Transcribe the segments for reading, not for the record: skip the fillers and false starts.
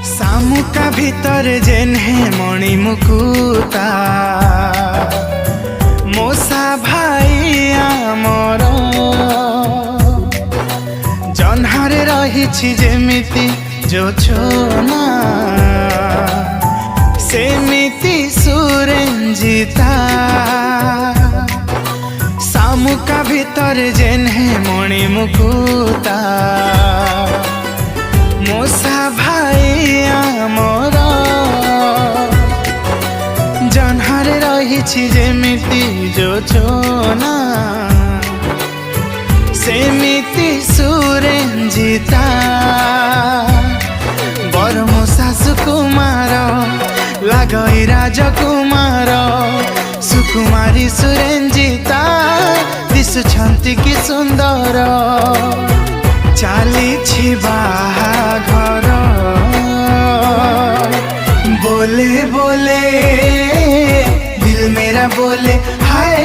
सामुका भीतर जेन है मणि मुकुता मोसा भाई आमर जन्हारे रही जेमिति जो छोना सेमिति सुरेंजिता सामुका भीतर जेन है मणि मुकुता मोसा भाई आमर जन्हारे रही जेमिति जो छोना सेमिति सुरेंजिता बरमो सासु कुमार लागई राजकुमार सुकुमारी सुरेंजिता दिशुछंती कि सुंदर चाली बाहाघर बोले बोले दिल मेरा बोले हाय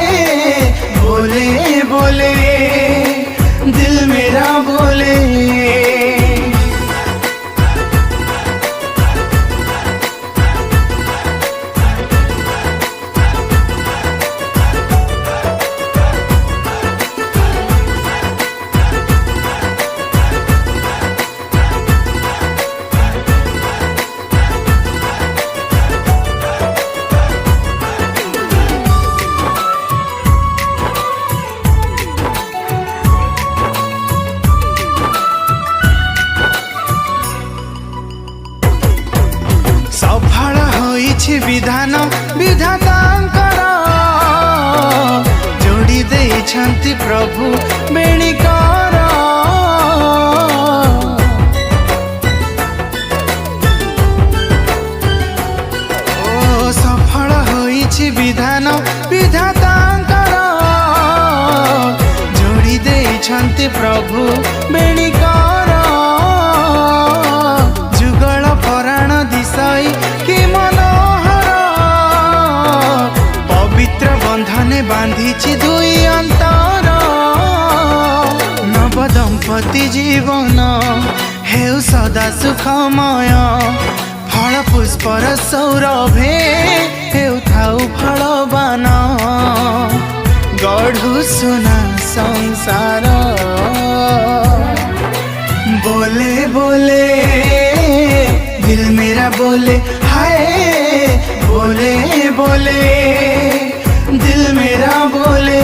बोले बोले दिल मेरा बोले सफल होइछि विधान विधातांकर जोड़ी देइछन्ति प्रभु बेणीकर ओ सफल होइछि विधान विधातांकर जोड़ी देइछन्ति प्रभु बेणीकर जुगल पराण दिशाई कि मनोहर पवित्र बंधने बांधिछि दुई अंतर नव दंपति जीवन हेउ सदा सुखमय फल पुष्पर सौरभे हेउ थाउ फलवान गढ़ु सुना संसार बोले बोले दिल मेरा बोले हाय बोले बोले दिल मेरा बोले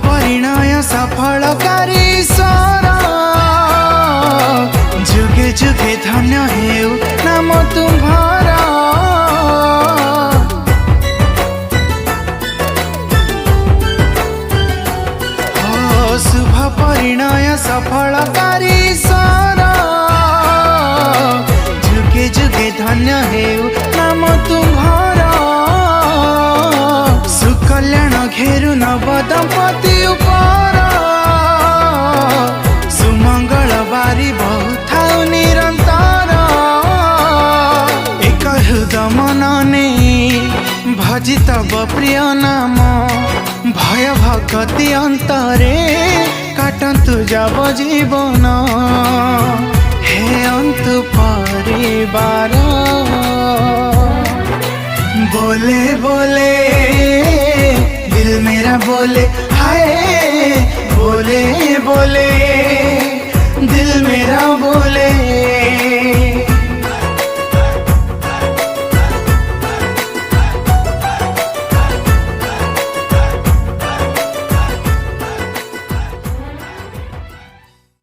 परिणय सफलकारी ईश्वर जुगे जुगे धन्य हेउ नाम तुम्हार ओ शुभ परिणय सफलकारी ईश्वर जुगे जुगे धन्य हेउ नाम तुम्हार सुकल्याण घेरु नव दंपति उपर सुमंगल बारी बहु निरंतर एक हृदय मनने भजी तब प्रिय नाम भय भक्ति अंतरे काटन्तु जब जीवन हे अंत परिवार बोले बोले दिल मेरा बोले हाय बोले बोले दिल मेरा बोले।